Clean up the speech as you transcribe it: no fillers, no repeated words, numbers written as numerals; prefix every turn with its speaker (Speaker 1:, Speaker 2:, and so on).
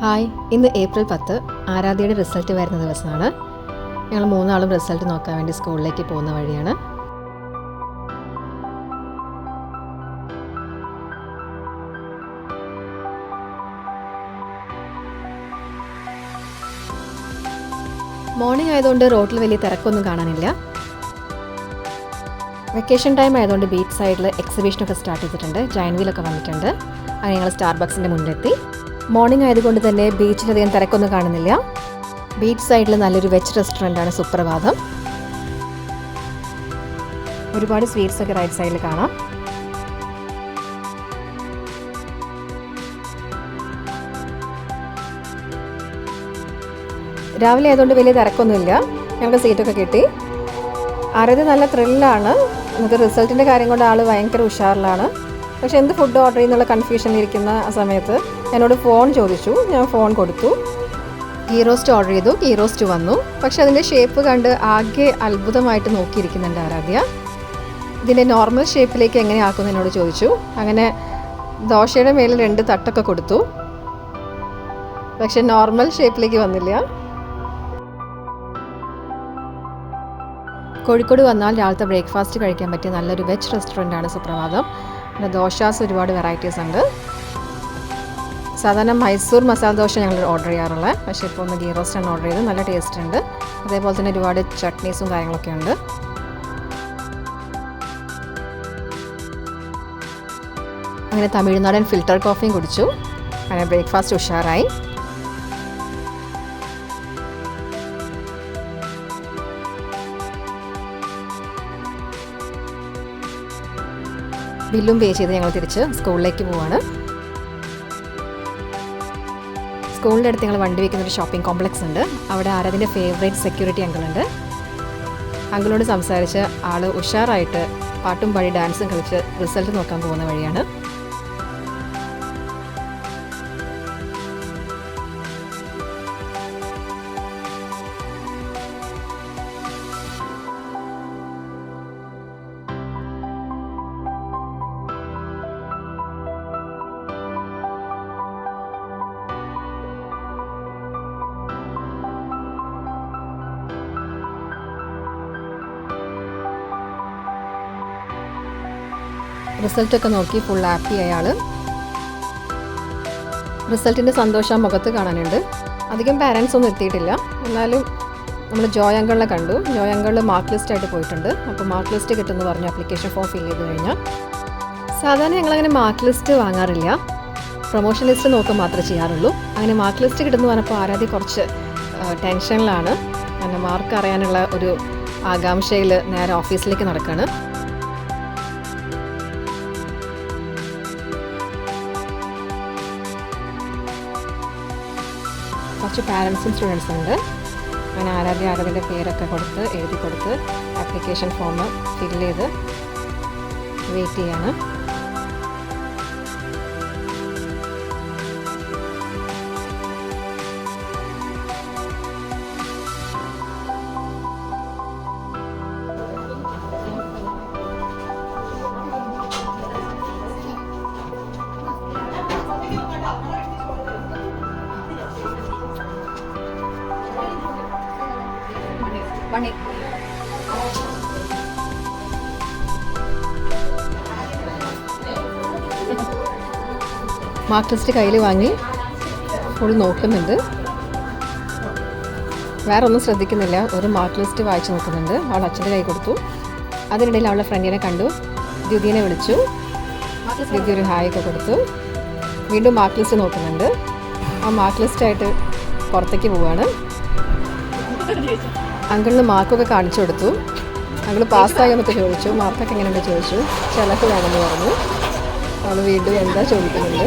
Speaker 1: Hi, ഇന്ന് April 10 ആരാധ്യയുടെ result വരുന്ന ദിവസമാണ്. ഞങ്ങൾ മൂന്നാളും റിസൾട്ട് നോക്കാൻ വേണ്ടി സ്കൂളിലേക്ക് പോകുന്ന വഴിയാണ്. മോർണിംഗ് ആയതുകൊണ്ട് റോഡിൽ വലിയ തിരക്കൊന്നും കാണാനില്ല. വെക്കേഷൻ ടൈം ആയതുകൊണ്ട് ബീച്ച് സൈഡിൽ എക്സിബിഷനൊക്കെ സ്റ്റാർട്ട് ചെയ്തിട്ടുണ്ട്. ജയന്റ് വീലൊക്കെ വന്നിട്ടുണ്ട്. അങ്ങനെ ഞങ്ങൾ സ്റ്റാർബക്സിൻ്റെ മുന്നിലെത്തി. മോർണിംഗ് ആയതുകൊണ്ട് തന്നെ ബീച്ചിലധികം തിരക്കൊന്നും കാണുന്നില്ല. ബീച്ച് സൈഡിൽ നല്ലൊരു വെജ് റെസ്റ്റോറൻ്റാണ് സുപ്രഭാതം. ഒരുപാട് സ്വീറ്റ്സ് ഒക്കെ റൈറ്റ് സൈഡിൽ കാണാം. രാവിലെ ആയതുകൊണ്ട് വലിയ തിരക്കൊന്നുമില്ല. ഞങ്ങൾക്ക് സീറ്റൊക്കെ കിട്ടി. ആരാധ്യ നല്ല ത്രില്ലാണ്. നമുക്ക് റിസൾട്ടിൻ്റെ കാര്യം കൊണ്ട് ആൾ ഭയങ്കര ഉഷാറിലാണ്. പക്ഷെ എന്ത് ഫുഡ് ഓർഡർ ചെയ്യുന്നുള്ള കൺഫ്യൂഷനിലിരിക്കുന്ന സമയത്ത് എന്നോട് ഫോൺ ചോദിച്ചു. ഞാൻ ഫോൺ കൊടുത്തു. ഗീ റോസ്റ്റ് ഓർഡർ ചെയ്തു. ഗീ റോസ്റ്റ് വന്നു. പക്ഷെ അതിൻ്റെ ഷേപ്പ് കണ്ട് ആകെ അത്ഭുതമായിട്ട് നോക്കിയിരിക്കുന്നുണ്ട് ആരാധ്യ. ഇതിൻ്റെ നോർമൽ ഷേപ്പിലേക്ക് എങ്ങനെ ആക്കുമെന്ന് എന്നോട് ചോദിച്ചു. അങ്ങനെ ദോശയുടെ മേലിൽ 2 തട്ടൊക്കെ കൊടുത്തു. പക്ഷെ നോർമൽ ഷേപ്പിലേക്ക് വന്നില്ല. കോഴിക്കോട് വന്നാൽ രാവിലത്തെ ബ്രേക്ക്ഫാസ്റ്റ് കഴിക്കാൻ പറ്റിയ നല്ലൊരു വെജ് റെസ്റ്റോറൻ്റാണ് സുപ്രഭാതം. പിന്നെ ദോശാസ് ഒരുപാട് വെറൈറ്റീസ് ഉണ്ട്. സാധാരണ മൈസൂർ മസാല ദോശ ഞങ്ങൾ ഓർഡർ ചെയ്യാറുള്ളത്. പക്ഷേ ഇപ്പോൾ ഒന്ന് ഗീ റോസ്റ്റാണ് ഓർഡർ ചെയ്ത്. നല്ല ടേസ്റ്റ് ഉണ്ട്. അതേപോലെ തന്നെ ഒരുപാട് ചട്നീസും കാര്യങ്ങളൊക്കെ ഉണ്ട്. അങ്ങനെ തമിഴ്നാടൻ ഫിൽറ്റർ കോഫിയും കുടിച്ചു. അങ്ങനെ ബ്രേക്ക്ഫാസ്റ്റ് ഉഷാറായി. ബില്ലും പേ ചെയ്ത് ഞങ്ങൾ തിരിച്ച് സ്കൂളിലേക്ക് പോവാണ്. സ്കൂളിൻ്റെ അടുത്ത് ഞങ്ങൾ വണ്ടി വയ്ക്കുന്നൊരു ഷോപ്പിംഗ് കോംപ്ലക്സ് ഉണ്ട്. അവിടെ ആരാധ്യൻ്റെ ഫേവറേറ്റ് സെക്യൂരിറ്റി അങ്കിളുണ്ട്. അങ്കിളോട് സംസാരിച്ച് ആൾ ഉഷാറായിട്ട് പാട്ടും പാടി ഡാൻസും കളിച്ച് റിസൾട്ട് നോക്കാൻ പോകുന്ന വഴിയാണ്. റിസൾട്ടൊക്കെ നോക്കി ഫുൾ ഹാപ്പി അയാൾ. റിസൾട്ടിൻ്റെ സന്തോഷം മുഖത്ത് കാണാനുണ്ട്. അധികം പാരൻസ് ഒന്നും എത്തിയിട്ടില്ല. എന്നാലും നമ്മൾ ജോയ് അങ്കിളിനെ കണ്ടു. ജോയ് അങ്കിൾ മാർക്ക് ലിസ്റ്റ് ആയിട്ട് പോയിട്ടുണ്ട്. അപ്പോൾ മാർക്ക് ലിസ്റ്റ് കിട്ടുമെന്ന് പറഞ്ഞു. ആപ്ലിക്കേഷൻ ഫോം ഫിൽ ചെയ്ത് കഴിഞ്ഞാൽ സാധാരണ ഞങ്ങളങ്ങനെ മാർക്ക് ലിസ്റ്റ് വാങ്ങാറില്ല. പ്രൊമോഷൻ ലിസ്റ്റ് നോക്കുക മാത്രമേ ചെയ്യാറുള്ളൂ. അങ്ങനെ മാർക്ക് ലിസ്റ്റ് കിട്ടുമെന്ന് പറഞ്ഞപ്പോൾ ആരാധ്യ കുറച്ച് ടെൻഷനിലാണ്. അങ്ങനെ മാർക്ക് അറിയാനുള്ള ഒരു ആകാംക്ഷയിൽ നേരെ ഓഫീസിലേക്ക് നടക്കുകയാണ്. കുറച്ച് പാരൻസും സ്റ്റുഡൻസും ഉണ്ട്. അങ്ങനെ ആരാധ്യൻ്റെ പേരൊക്കെ കൊടുത്ത് എഴുതി കൊടുത്ത് ആപ്ലിക്കേഷൻ ഫോം ഫിൽ ചെയ്ത് വെയിറ്റ് ചെയ്യാണ്. മാർക്ക് ലിസ്റ്റ് കയ്യിൽ വാങ്ങി ഫുൾ നോക്കുന്നുണ്ട്. വേറെ ഒന്നും ശ്രദ്ധിക്കുന്നില്ല. ഒരു മാർക്ക് ലിസ്റ്റ് വായിച്ച് നോക്കുന്നുണ്ട്. അവൾ അച്ഛൻ്റെ കൈ കൊടുത്തു. അതിനിടയിൽ അവളുടെ ഫ്രണ്ടിനെ കണ്ടു. ദ്യുതിനെ വിളിച്ചു. ദ്യുതി ഒരു ഹായ് ഒക്കെ കൊടുത്തു. വീണ്ടും മാർക്ക് ലിസ്റ്റ് നോക്കുന്നുണ്ട്. ആ മാർക്ക് ലിസ്റ്റായിട്ട് പുറത്തേക്ക് പോവുകയാണ്. അങ്കിളിന് മാർക്കൊക്കെ കാണിച്ചു കൊടുത്തു. അങ്കിൾ പാസ്സായോ എന്നൊക്കെ ചോദിച്ചു. മാർക്കൊക്കെ എങ്ങനെയുണ്ട് ചോദിച്ചു. ചിലക്ക് വേണമെന്ന് പറഞ്ഞു. അവൾ വീണ്ടും എന്താ ചോദിക്കുന്നുണ്ട്.